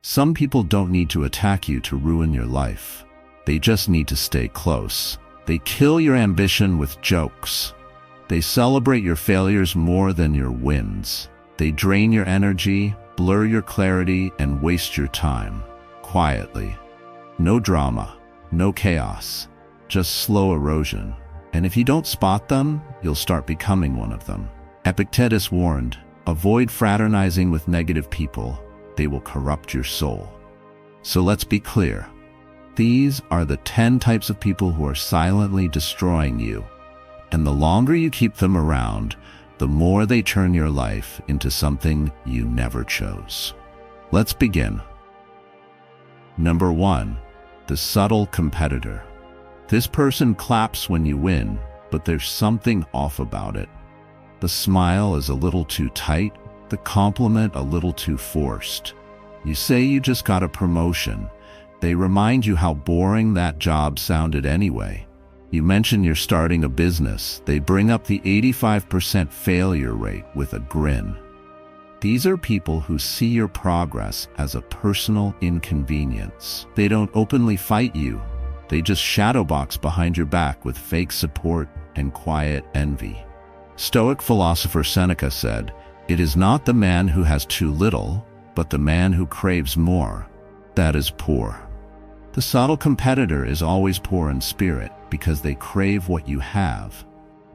Some people don't need to attack you to ruin your life. They just need to stay close. They kill your ambition with jokes. They celebrate your failures more than your wins. They drain your energy, blur your clarity, and waste your time. Quietly. No drama, no chaos, just slow erosion. And if you don't spot them, you'll start becoming one of them. Epictetus warned, avoid fraternizing with negative people. They will corrupt your soul. So let's be clear. These are the 10 types of people who are silently destroying you. And the longer you keep them around, the more they turn your life into something you never chose. Let's begin. Number 1, the subtle competitor. This person claps when you win, but there's something off about it. The smile is a little too tight, the compliment a little too forced. You say you just got a promotion. They remind you how boring that job sounded anyway. You mention you're starting a business. They bring up the 85% failure rate with a grin. These are people who see your progress as a personal inconvenience. They don't openly fight you. They just shadowbox behind your back with fake support and quiet envy. Stoic philosopher Seneca said, "It is not the man who has too little, but the man who craves more. That is poor." The subtle competitor is always poor in spirit because they crave what you have,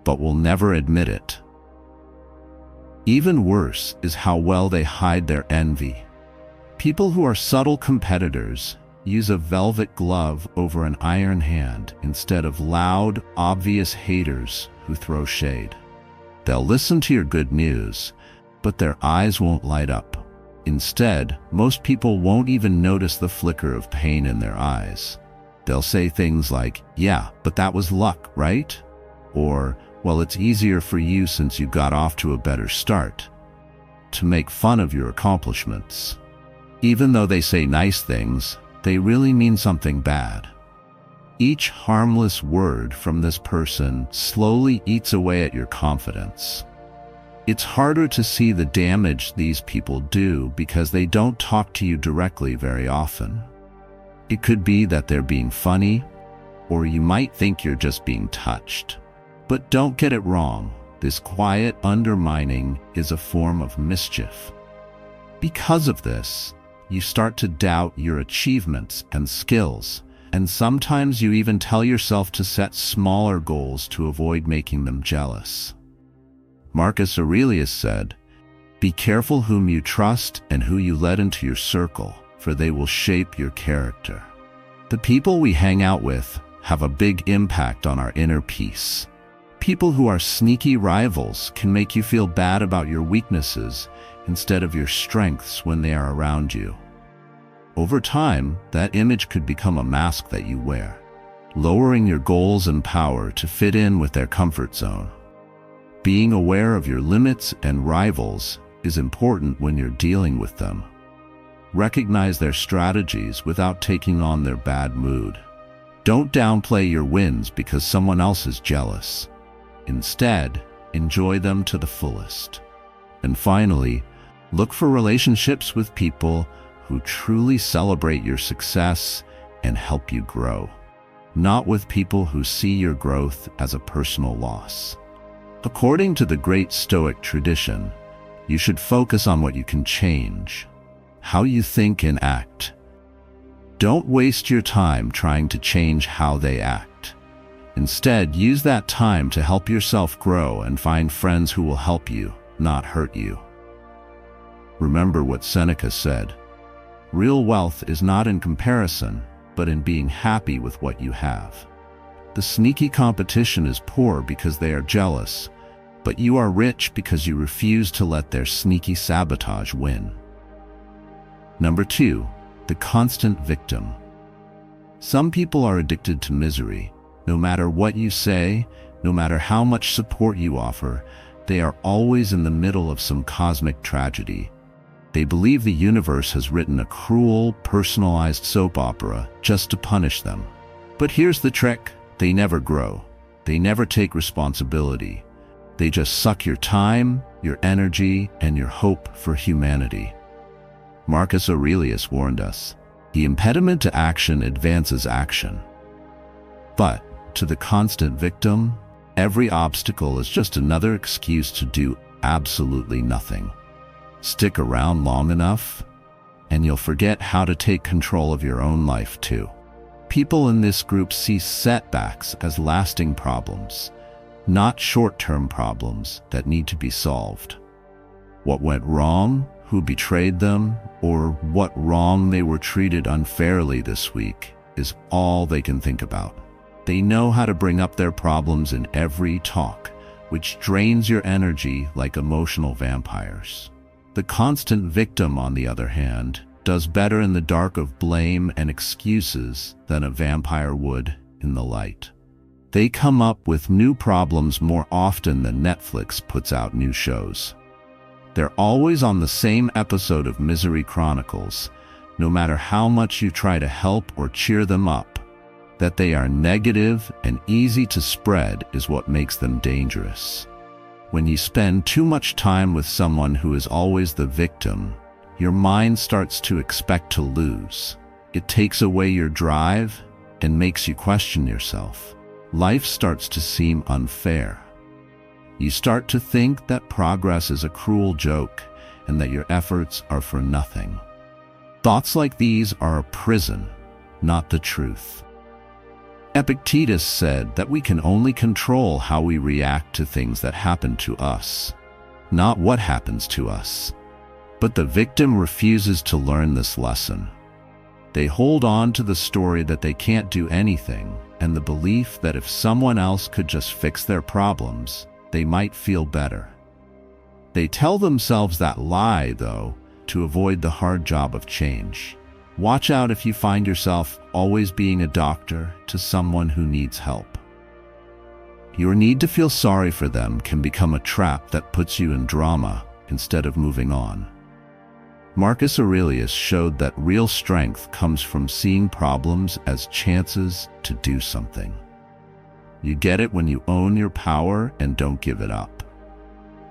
but will never admit it. Even worse is how well they hide their envy. People who are subtle competitors use a velvet glove over an iron hand instead of loud, obvious haters who throw shade. They'll listen to your good news, but their eyes won't light up. Instead, most people won't even notice the flicker of pain in their eyes. They'll say things like, "Yeah, but that was luck, right?" Or, "Well, it's easier for you since you got off to a better start," to make fun of your accomplishments. Even though they say nice things, they really mean something bad. Each harmless word from this person slowly eats away at your confidence. It's harder to see the damage these people do because they don't talk to you directly very often. It could be that they're being funny, or you might think you're just being touched. But don't get it wrong, this quiet undermining is a form of mischief. Because of this, you start to doubt your achievements and skills, and sometimes you even tell yourself to set smaller goals to avoid making them jealous. Marcus Aurelius said, "Be careful whom you trust and who you let into your circle, for they will shape your character." The people we hang out with have a big impact on our inner peace. People who are sneaky rivals can make you feel bad about your weaknesses instead of your strengths when they are around you. Over time, that image could become a mask that you wear, lowering your goals and power to fit in with their comfort zone. Being aware of your limits and rivals is important when you're dealing with them. Recognize their strategies without taking on their bad mood. Don't downplay your wins because someone else is jealous. Instead, enjoy them to the fullest. And finally, look for relationships with people who truly celebrate your success and help you grow, not with people who see your growth as a personal loss. According to the great Stoic tradition, you should focus on what you can change, how you think and act. Don't waste your time trying to change how they act. Instead, use that time to help yourself grow and find friends who will help you, not hurt you. Remember what Seneca said, "Real wealth is not in comparison, but in being happy with what you have." The sneaky competition is poor because they are jealous, but you are rich because you refuse to let their sneaky sabotage win. Number 2, the constant victim. Some people are addicted to misery. No matter what you say, no matter how much support you offer, they are always in the middle of some cosmic tragedy. They believe the universe has written a cruel, personalized soap opera just to punish them. But here's the trick. They never grow. They never take responsibility. They just suck your time, your energy, and your hope for humanity. Marcus Aurelius warned us, "The impediment to action advances action." But to the constant victim, every obstacle is just another excuse to do absolutely nothing. Stick around long enough, and you'll forget how to take control of your own life too. People in this group see setbacks as lasting problems, not short-term problems that need to be solved. What went wrong, who betrayed them, or what wrong they were treated unfairly this week is all they can think about. They know how to bring up their problems in every talk, which drains your energy like emotional vampires. The constant victim, on the other hand, does better in the dark of blame and excuses than a vampire would in the light. They come up with new problems more often than Netflix puts out new shows. They're always on the same episode of Misery Chronicles, no matter how much you try to help or cheer them up. That they are negative and easy to spread is what makes them dangerous. When you spend too much time with someone who is always the victim, your mind starts to expect to lose. It takes away your drive and makes you question yourself. Life starts to seem unfair. You start to think that progress is a cruel joke and that your efforts are for nothing. Thoughts like these are a prison, not the truth. Epictetus said that we can only control how we react to things that happen to us, not what happens to us. But the victim refuses to learn this lesson. They hold on to the story that they can't do anything and the belief that if someone else could just fix their problems, they might feel better. They tell themselves that lie, though, to avoid the hard job of change. Watch out if you find yourself always being a doctor to someone who needs help. Your need to feel sorry for them can become a trap that puts you in drama instead of moving on. Marcus Aurelius showed that real strength comes from seeing problems as chances to do something. You get it when you own your power and don't give it up.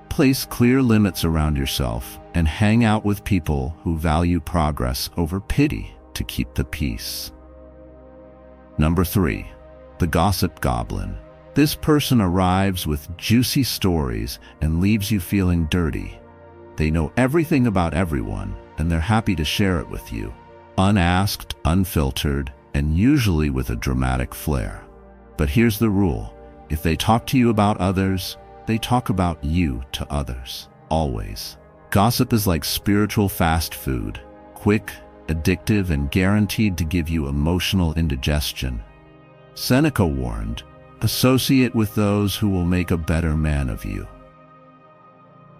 Place clear limits around yourself and hang out with people who value progress over pity to keep the peace. Number 3, the gossip goblin. This person arrives with juicy stories and leaves you feeling dirty. They know everything about everyone, and they're happy to share it with you, unasked, unfiltered, and usually with a dramatic flair. But here's the rule: if they talk to you about others, they talk about you to others, always. Gossip is like spiritual fast food, quick, addictive, and guaranteed to give you emotional indigestion. Seneca warned, "Associate with those who will make a better man of you."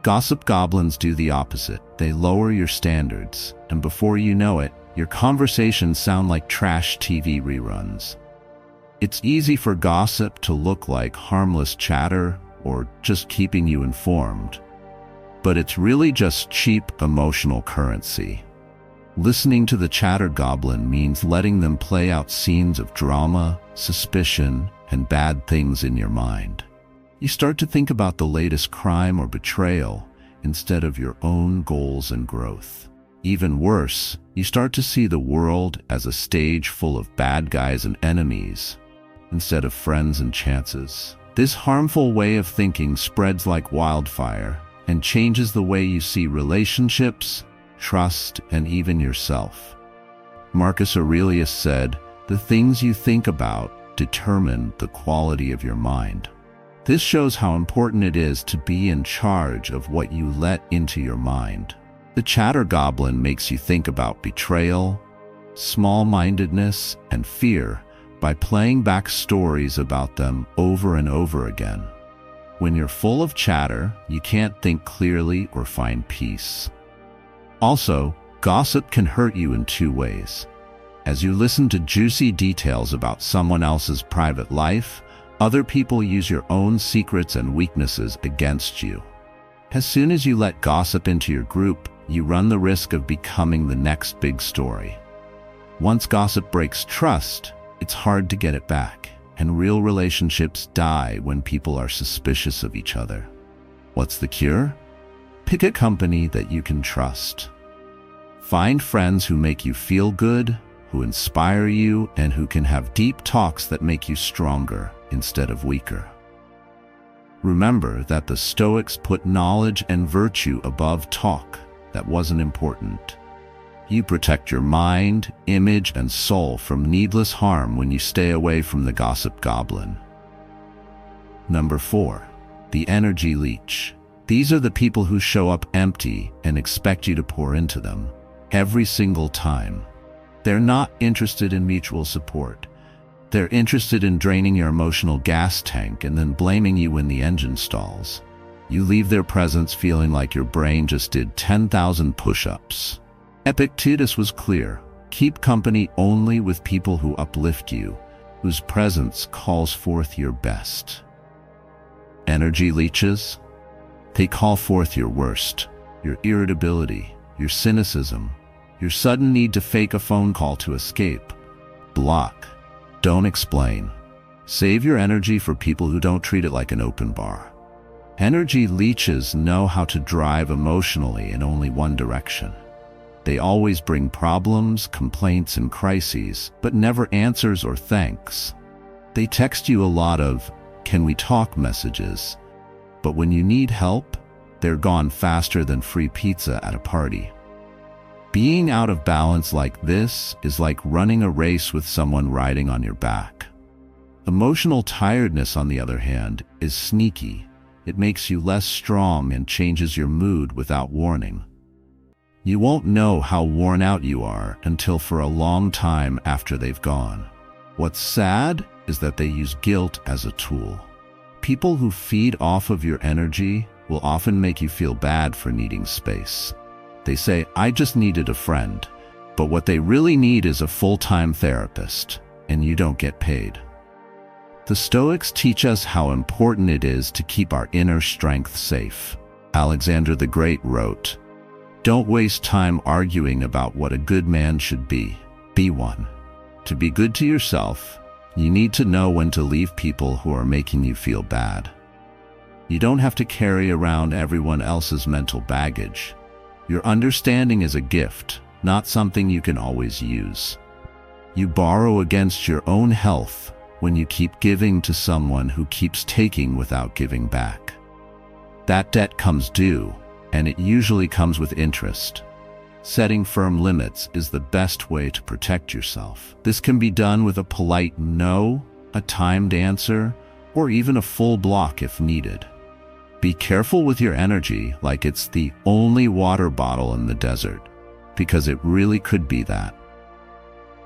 Gossip goblins do the opposite. They lower your standards, and before you know it, your conversations sound like trash TV reruns. It's easy for gossip to look like harmless chatter or just keeping you informed, but it's really just cheap emotional currency. Listening to the chatter goblin means letting them play out scenes of drama, suspicion, and bad things in your mind. You start to think about the latest crime or betrayal instead of your own goals and growth. Even worse, you start to see the world as a stage full of bad guys and enemies instead of friends and chances. This harmful way of thinking spreads like wildfire and changes the way you see relationships, trust, and even yourself. Marcus Aurelius said, "The things you think about determine the quality of your mind." This shows how important it is to be in charge of what you let into your mind. The chatter goblin makes you think about betrayal, small-mindedness, and fear by playing back stories about them over and over again. When you're full of chatter, you can't think clearly or find peace. Also, gossip can hurt you in two ways. As you listen to juicy details about someone else's private life, other people use your own secrets and weaknesses against you. As soon as you let gossip into your group, you run the risk of becoming the next big story. Once gossip breaks trust, it's hard to get it back, and real relationships die when people are suspicious of each other. What's the cure? Pick a company that you can trust. Find friends who make you feel good, who inspire you, and who can have deep talks that make you stronger instead of weaker. Remember that the Stoics put knowledge and virtue above talk that wasn't important. You protect your mind, image, and soul from needless harm when you stay away from the gossip goblin. Number 4. The energy leech. These are the people who show up empty and expect you to pour into them every single time. They're not interested in mutual support. They're interested in draining your emotional gas tank and then blaming you when the engine stalls. You leave their presence feeling like your brain just did 10,000 push-ups. Epictetus was clear. Keep company only with people who uplift you, whose presence calls forth your best. Energy leeches? They call forth your worst, your irritability, your cynicism, your sudden need to fake a phone call to escape. Block. Don't explain. Save your energy for people who don't treat it like an open bar. Energy leeches know how to drive emotionally in only one direction. They always bring problems, complaints, and crises, but never answers or thanks. They text you a lot of, "Can we talk?" messages, but when you need help, they're gone faster than free pizza at a party. Being out of balance like this is like running a race with someone riding on your back. Emotional tiredness, on the other hand, is sneaky. It makes you less strong and changes your mood without warning. You won't know how worn out you are until for a long time after they've gone. What's sad is that they use guilt as a tool. People who feed off of your energy will often make you feel bad for needing space. They say, "I just needed a friend," but what they really need is a full-time therapist, and you don't get paid. The Stoics teach us how important it is to keep our inner strength safe. Alexander the Great wrote, "Don't waste time arguing about what a good man should be. Be one." To be good to yourself, you need to know when to leave people who are making you feel bad. You don't have to carry around everyone else's mental baggage. Your understanding is a gift, not something you can always use. You borrow against your own health when you keep giving to someone who keeps taking without giving back. That debt comes due, and it usually comes with interest. Setting firm limits is the best way to protect yourself. This can be done with a polite no, a timed answer, or even a full block if needed. Be careful with your energy like it's the only water bottle in the desert, because it really could be that.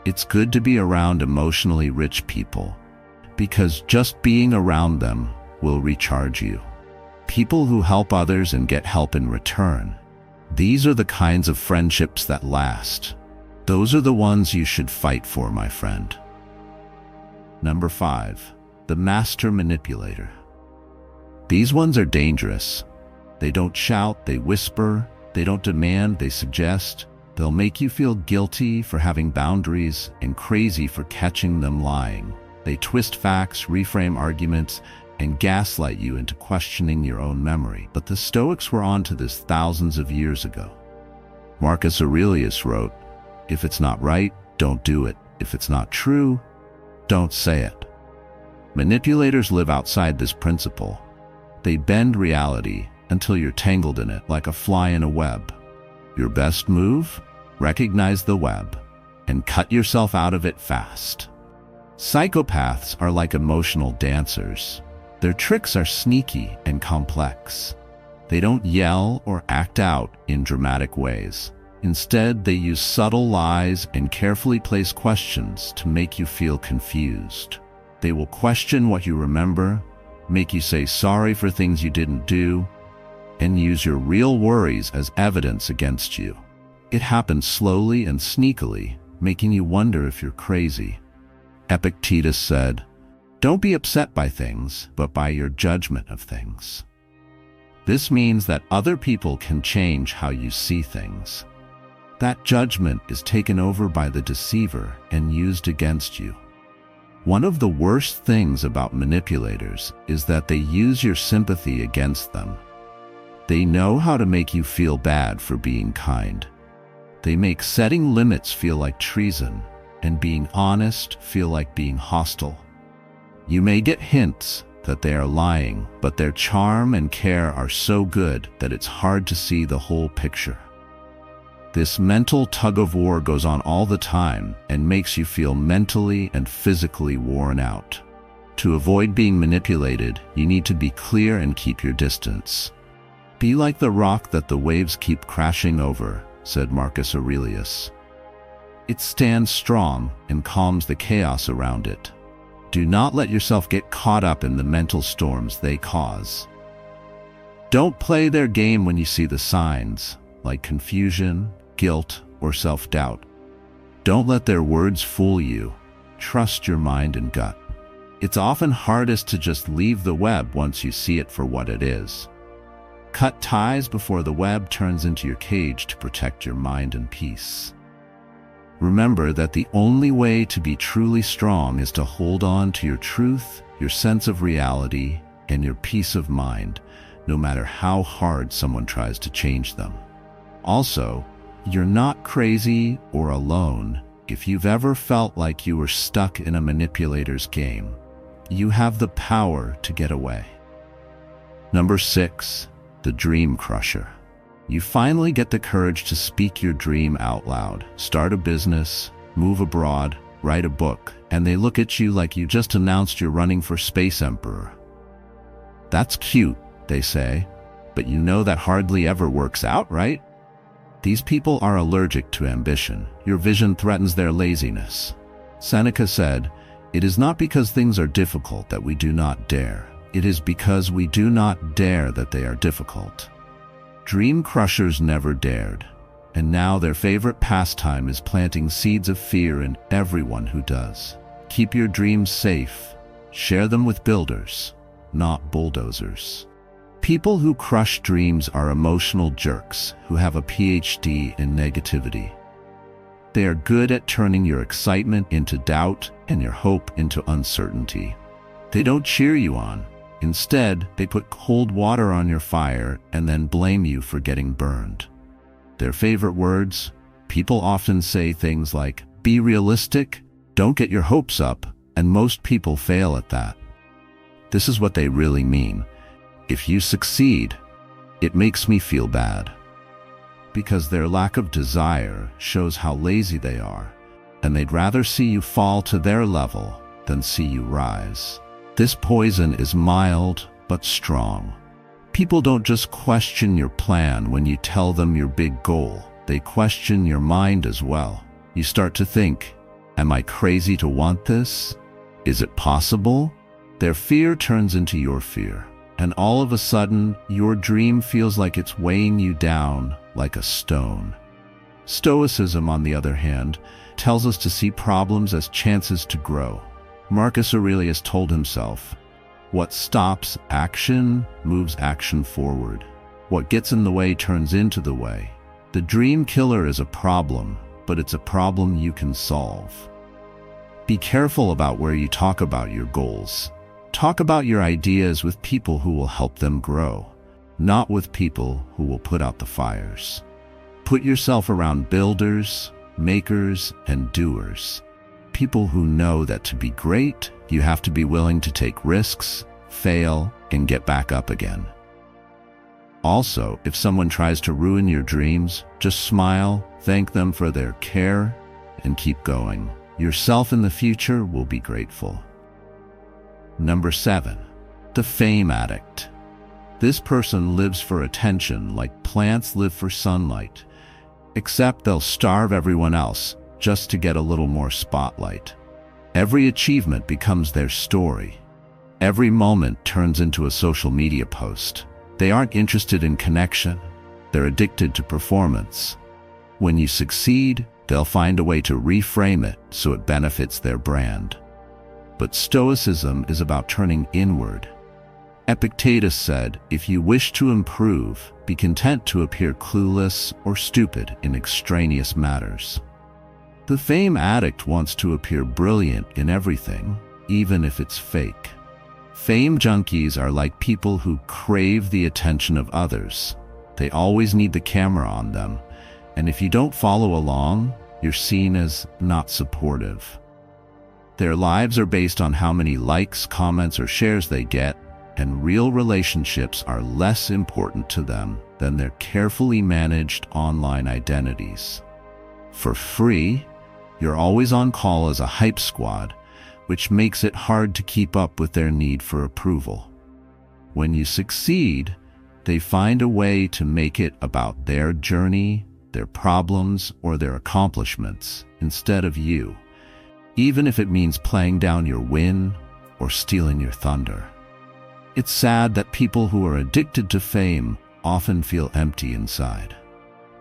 It's good to be around emotionally rich people, because just being around them will recharge you. People who help others and get help in return. These are the kinds of friendships that last. Those are the ones you should fight for, my friend. Number 5. The master manipulator. These ones are dangerous. They don't shout, they whisper. They don't demand, they suggest. They'll make you feel guilty for having boundaries and crazy for catching them lying. They twist facts, reframe arguments, and gaslight you into questioning your own memory. But the Stoics were onto this thousands of years ago. Marcus Aurelius wrote, "If it's not right, don't do it. If it's not true, don't say it." Manipulators live outside this principle. They bend reality until you're tangled in it like a fly in a web. Your best move? Recognize the web and cut yourself out of it fast. Psychopaths are like emotional dancers. Their tricks are sneaky and complex. They don't yell or act out in dramatic ways. Instead, they use subtle lies and carefully place questions to make you feel confused. They will question what you remember, make you say sorry for things you didn't do, and use your real worries as evidence against you. It happens slowly and sneakily, making you wonder if you're crazy. Epictetus said, "Don't be upset by things, but by your judgment of things." This means that other people can change how you see things. That judgment is taken over by the deceiver and used against you. One of the worst things about manipulators is that they use your sympathy against them. They know how to make you feel bad for being kind. They make setting limits feel like treason, and being honest feel like being hostile. You may get hints that they are lying, but their charm and care are so good that it's hard to see the whole picture. This mental tug-of-war goes on all the time and makes you feel mentally and physically worn out. To avoid being manipulated, you need to be clear and keep your distance. Be like the rock that the waves keep crashing over, said Marcus Aurelius. It stands strong and calms the chaos around it. Do not let yourself get caught up in the mental storms they cause. Don't play their game when you see the signs, like confusion, guilt, or self-doubt. Don't let their words fool you. Trust your mind and gut. It's often hardest to just leave the web once you see it for what it is. Cut ties before the web turns into your cage to protect your mind and peace. Remember that the only way to be truly strong is to hold on to your truth, your sense of reality, and your peace of mind, no matter how hard someone tries to change them. Also, you're not crazy or alone. If you've ever felt like you were stuck in a manipulator's game, you have the power to get away. Number 6, the dream crusher. You finally get the courage to speak your dream out loud, start a business, move abroad, write a book, and they look at you like you just announced you're running for space emperor. That's cute, they say, but you know that hardly ever works out, right? These people are allergic to ambition. Your vision threatens their laziness. Seneca said, "It is not because things are difficult that we do not dare. It is because we do not dare that they are difficult." Dream crushers never dared, and now their favorite pastime is planting seeds of fear in everyone who does. Keep your dreams safe. Share them with builders, not bulldozers. People who crush dreams are emotional jerks who have a PhD in negativity. They are good at turning your excitement into doubt and your hope into uncertainty. They don't cheer you on. Instead, they put cold water on your fire and then blame you for getting burned. Their favorite words? People often say things like, "Be realistic, don't get your hopes up," and most people fail at that. This is what they really mean. "If you succeed, it makes me feel bad." Because their lack of desire shows how lazy they are, and they'd rather see you fall to their level than see you rise. This poison is mild but strong. People don't just question your plan when you tell them your big goal. They question your mind as well. You start to think, "Am I crazy to want this? Is it possible?" Their fear turns into your fear, and all of a sudden, your dream feels like it's weighing you down like a stone. Stoicism, on the other hand, tells us to see problems as chances to grow. Marcus Aurelius told himself, "What stops action moves action forward. What gets in the way turns into the way." The dream killer is a problem, but it's a problem you can solve. Be careful about where you talk about your goals. Talk about your ideas with people who will help them grow, not with people who will put out the fires. Put yourself around builders, makers, and doers. People who know that to be great, you have to be willing to take risks, fail, and get back up again. Also, if someone tries to ruin your dreams, just smile, thank them for their care, and keep going. Yourself in the future will be grateful. Number 7, the fame addict. This person lives for attention like plants live for sunlight, except they'll starve everyone else just to get a little more spotlight. Every achievement becomes their story. Every moment turns into a social media post. They aren't interested in connection. They're addicted to performance. When you succeed, they'll find a way to reframe it so it benefits their brand. But Stoicism is about turning inward. Epictetus said, "If you wish to improve, be content to appear clueless or stupid in extraneous matters." The fame addict wants to appear brilliant in everything, even if it's fake. Fame junkies are like people who crave the attention of others. They always need the camera on them, And if you don't follow along, you're seen as not supportive. Their lives are based on how many likes, comments, or shares they get, and real relationships are less important to them than their carefully managed online identities. For free, you're always on call as a hype squad, which makes it hard to keep up with their need for approval. When you succeed, they find a way to make it about their journey, their problems, or their accomplishments instead of you, even if it means playing down your win or stealing your thunder. It's sad that people who are addicted to fame often feel empty inside.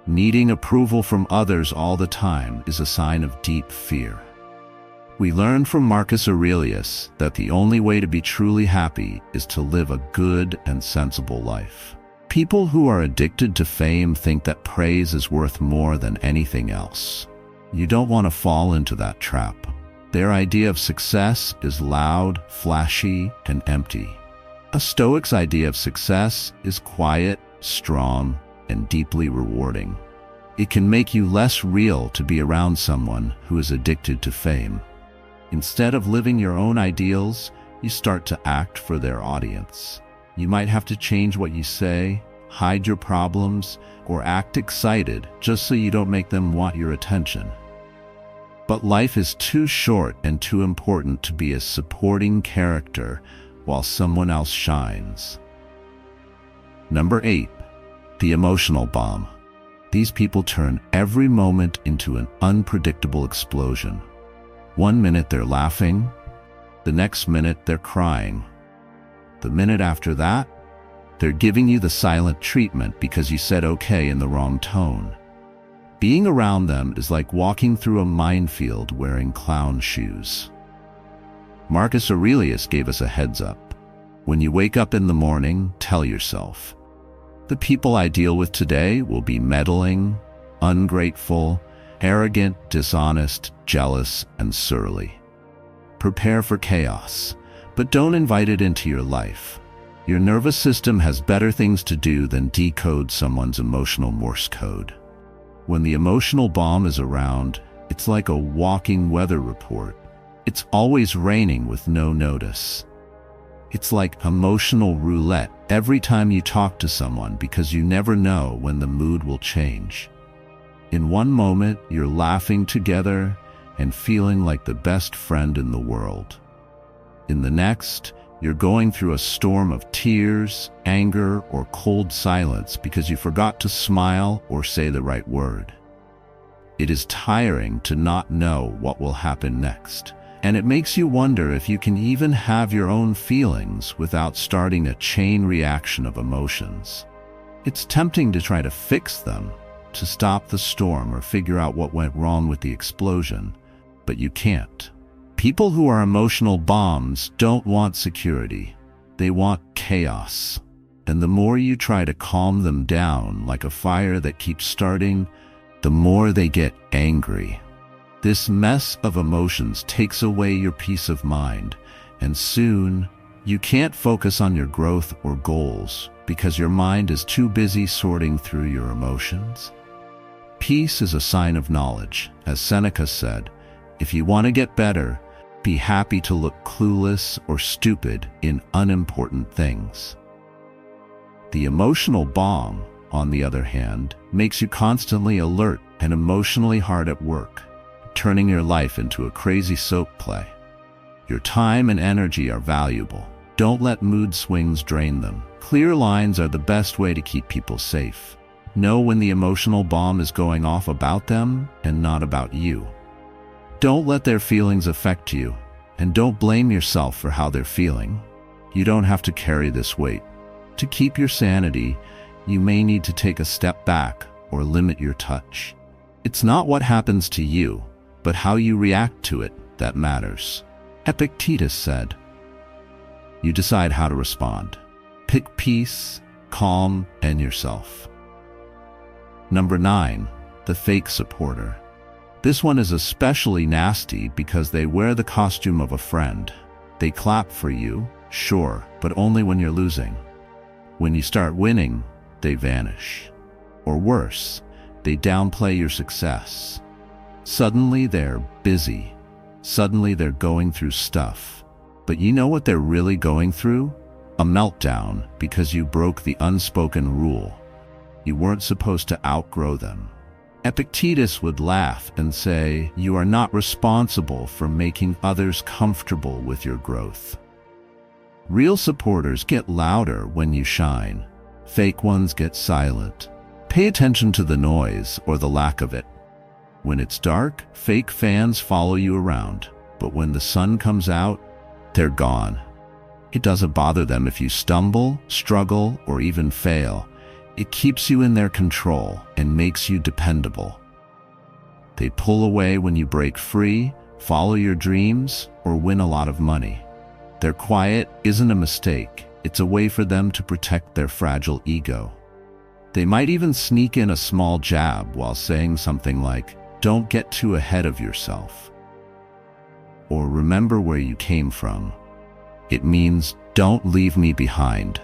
Needing approval from others all the time is a sign of deep fear. We learn from Marcus Aurelius that the only way to be truly happy is to live a good and sensible life. People who are addicted to fame think that praise is worth more than anything else. You don't want to fall into that trap. Their idea of success is loud, flashy, and empty. A Stoic's idea of success is quiet, strong, and deeply rewarding. It can make you less real to be around someone who is addicted to fame. Instead of living your own ideals, you start to act for their audience. You might have to change what you say, hide your problems, or act excited just so you don't make them want your attention. But life is too short and too important to be a supporting character while someone else shines. Number 8, the emotional bomb. These people turn every moment into an unpredictable explosion. One minute they're laughing, the next minute they're crying. The minute after that, they're giving you the silent treatment because you said okay in the wrong tone. Being around them is like walking through a minefield wearing clown shoes. Marcus Aurelius gave us a heads up. When you wake up in the morning, tell yourself, the people I deal with today will be meddling, ungrateful, arrogant, dishonest, jealous, and surly. Prepare for chaos, but don't invite it into your life. Your nervous system has better things to do than decode someone's emotional Morse code. When the emotional bomb is around, it's like a walking weather report. It's always raining with no notice. It's like emotional roulette every time you talk to someone because you never know when the mood will change. In one moment, you're laughing together and feeling like the best friend in the world. In the next, you're going through a storm of tears, anger, or cold silence because you forgot to smile or say the right word. It is tiring to not know what will happen next, and it makes you wonder if you can even have your own feelings without starting a chain reaction of emotions. It's tempting to try to fix them, to stop the storm or figure out what went wrong with the explosion, but you can't. People who are emotional bombs don't want security. They want chaos. And the more you try to calm them down like a fire that keeps starting, the more they get angry. This mess of emotions takes away your peace of mind, and soon you can't focus on your growth or goals because your mind is too busy sorting through your emotions. Peace is a sign of knowledge. As Seneca said, if you want to get better, be happy to look clueless or stupid in unimportant things. The emotional bomb, on the other hand, makes you constantly alert and emotionally hard at work, turning your life into a crazy soap play. Your time and energy are valuable. Don't let mood swings drain them. Clear lines are the best way to keep people safe. Know when the emotional bomb is going off about them and not about you. Don't let their feelings affect you, and don't blame yourself for how they're feeling. You don't have to carry this weight. To keep your sanity, you may need to take a step back or limit your touch. It's not what happens to you, but how you react to it that matters. Epictetus said, "You decide how to respond. Pick peace, calm, and yourself." Number 9, the fake supporter. This one is especially nasty because they wear the costume of a friend. They clap for you, sure, but only when you're losing. When you start winning, they vanish. Or worse, They downplay your success. Suddenly they're busy. Suddenly they're going through stuff. But you know what they're really going through? A meltdown because you broke the unspoken rule. You weren't supposed to outgrow them. Epictetus would laugh and say, "You are not responsible for making others comfortable with your growth." Real supporters get louder when you shine. Fake ones get silent. Pay attention to the noise or the lack of it. When it's dark, fake fans follow you around. But when the sun comes out, they're gone. It doesn't bother them if you stumble, struggle, or even fail. It keeps you in their control and makes you dependable. They pull away when you break free, follow your dreams, or win a lot of money. Their quiet isn't a mistake. It's a way for them to protect their fragile ego. They might even sneak in a small jab while saying something like, "Don't get too ahead of yourself." Or "Remember where you came from." It means, "Don't leave me behind."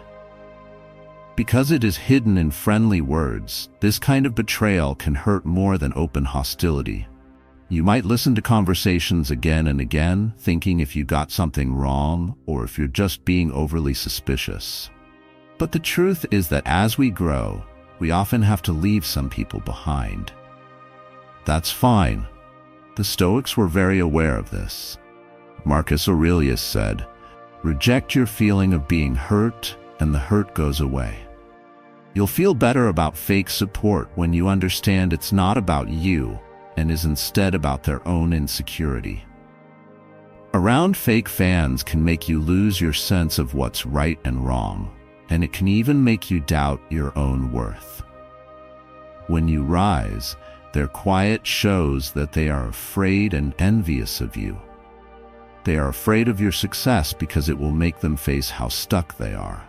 Because it is hidden in friendly words, this kind of betrayal can hurt more than open hostility. You might listen to conversations again and again, thinking if you got something wrong or if you're just being overly suspicious. But the truth is that as we grow, we often have to leave some people behind. That's fine. The Stoics were very aware of this. Marcus Aurelius said, "Reject your feeling of being hurt, and the hurt goes away." You'll feel better about fake support when you understand it's not about you and is instead about their own insecurity. Around fake fans can make you lose your sense of what's right and wrong, and it can even make you doubt your own worth. When you rise, their quiet shows that they are afraid and envious of you. They are afraid of your success because it will make them face how stuck they are.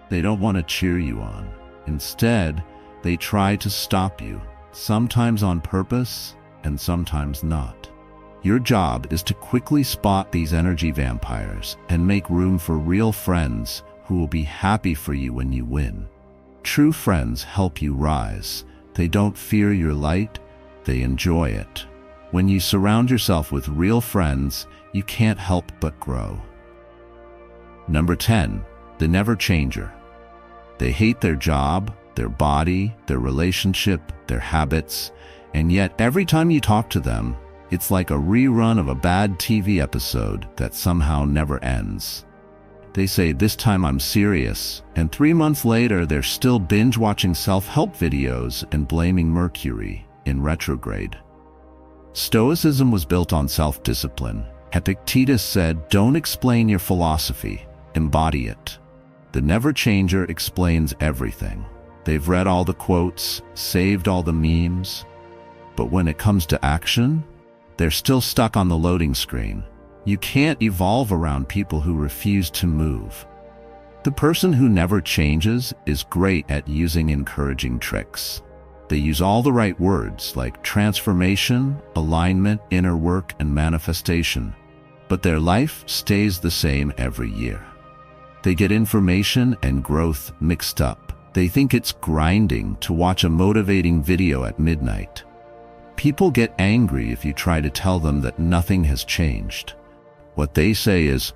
They don't want to cheer you on. Instead, they try to stop you, sometimes on purpose and sometimes not. Your job is to quickly spot these energy vampires and make room for real friends who will be happy for you when you win. True friends help you rise. They don't fear your light, they enjoy it. When you surround yourself with real friends, you can't help but grow. Number 10, the never changer. They hate their job, their body, their relationship, their habits, and yet every time you talk to them, it's like a rerun of a bad TV episode that somehow never ends. They say, "This time I'm serious," and 3 months later they're still binge-watching self-help videos and blaming Mercury in retrograde. Stoicism was built on self-discipline. Epictetus said, "Don't explain your philosophy, embody it." The never changer explains everything. They've read all the quotes, saved all the memes, but when it comes to action, they're still stuck on the loading screen. You can't evolve around people who refuse to move. The person who never changes is great at using encouraging tricks. They use all the right words like transformation, alignment, inner work, and manifestation, but their life stays the same every year. They get information and growth mixed up. They think it's grinding to watch a motivating video at midnight. People get angry if you try to tell them that nothing has changed. What they say is,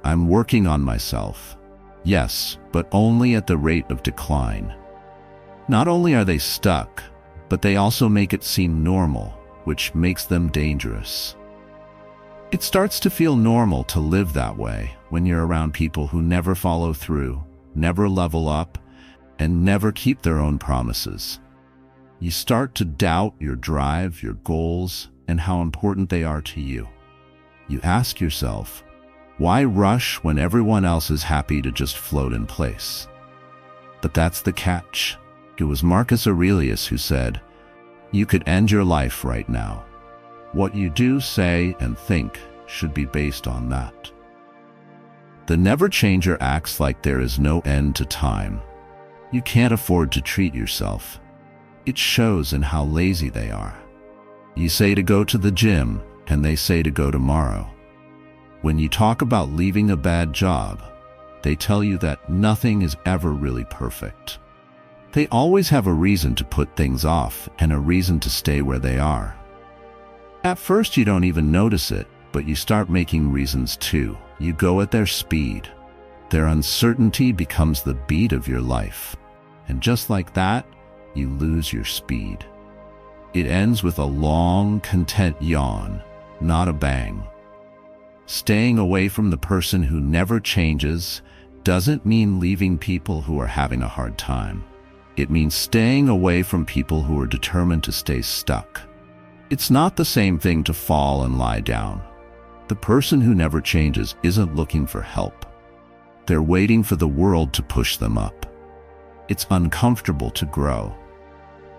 "I'm working on myself." Yes, but only at the rate of decline. Not only are they stuck, but they also make it seem normal, which makes them dangerous. It starts to feel normal to live that way when you're around people who never follow through, never level up, and never keep their own promises. You start to doubt your drive, your goals, and how important they are to you. You ask yourself, why rush when everyone else is happy to just float in place? But that's the catch. It was Marcus Aurelius who said, "You could end your life right now. What you do, say, and think should be based on that." The never changer acts like there is no end to time. You can't afford to treat yourself. It shows in how lazy they are. You say to go to the gym, and they say to go tomorrow. When you talk about leaving a bad job, they tell you that nothing is ever really perfect. They always have a reason to put things off and a reason to stay where they are. At first you don't even notice it, but you start making reasons too. You go at their speed. Their uncertainty becomes the beat of your life. And just like that, you lose your speed. It ends with a long, content yawn, not a bang. Staying away from the person who never changes doesn't mean leaving people who are having a hard time. It means staying away from people who are determined to stay stuck. It's not the same thing to fall and lie down. The person who never changes isn't looking for help. They're waiting for the world to push them up. It's uncomfortable to grow.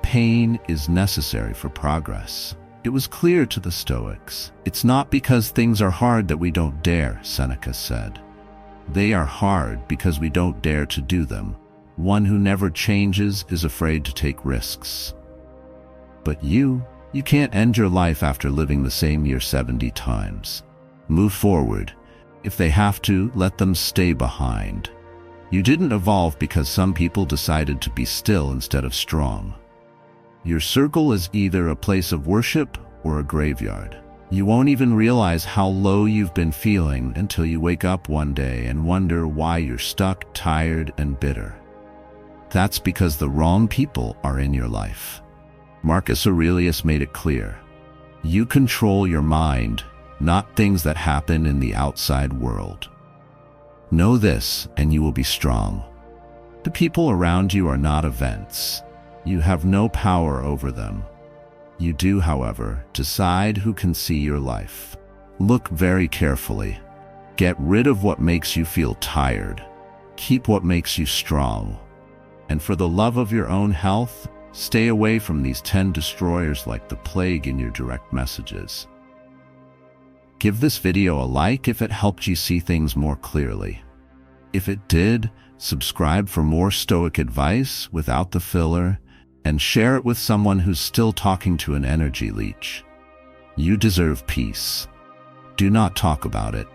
Pain is necessary for progress. It was clear to the Stoics. It's not because things are hard that we don't dare, Seneca said. They are hard because we don't dare to do them. One who never changes is afraid to take risks. But you can't end your life after living the same year 70 times. Move forward. If they have to, let them stay behind. You didn't evolve because some people decided to be still instead of strong. Your circle is either a place of worship or a graveyard. You won't even realize how low you've been feeling until you wake up one day and wonder why you're stuck, tired, and bitter. That's because the wrong people are in your life. Marcus Aurelius made it clear. You control your mind, not things that happen in the outside world. Know this, and you will be strong. The people around you are not events. You have no power over them. You do, however, decide who can see your life. Look very carefully. Get rid of what makes you feel tired. Keep what makes you strong. And for the love of your own health, stay away from these 10 destroyers like the plague in your direct messages. Give this video a like if it helped you see things more clearly. If it did, subscribe for more Stoic advice without the filler, and share it with someone who's still talking to an energy leech. You deserve peace. Do not talk about it.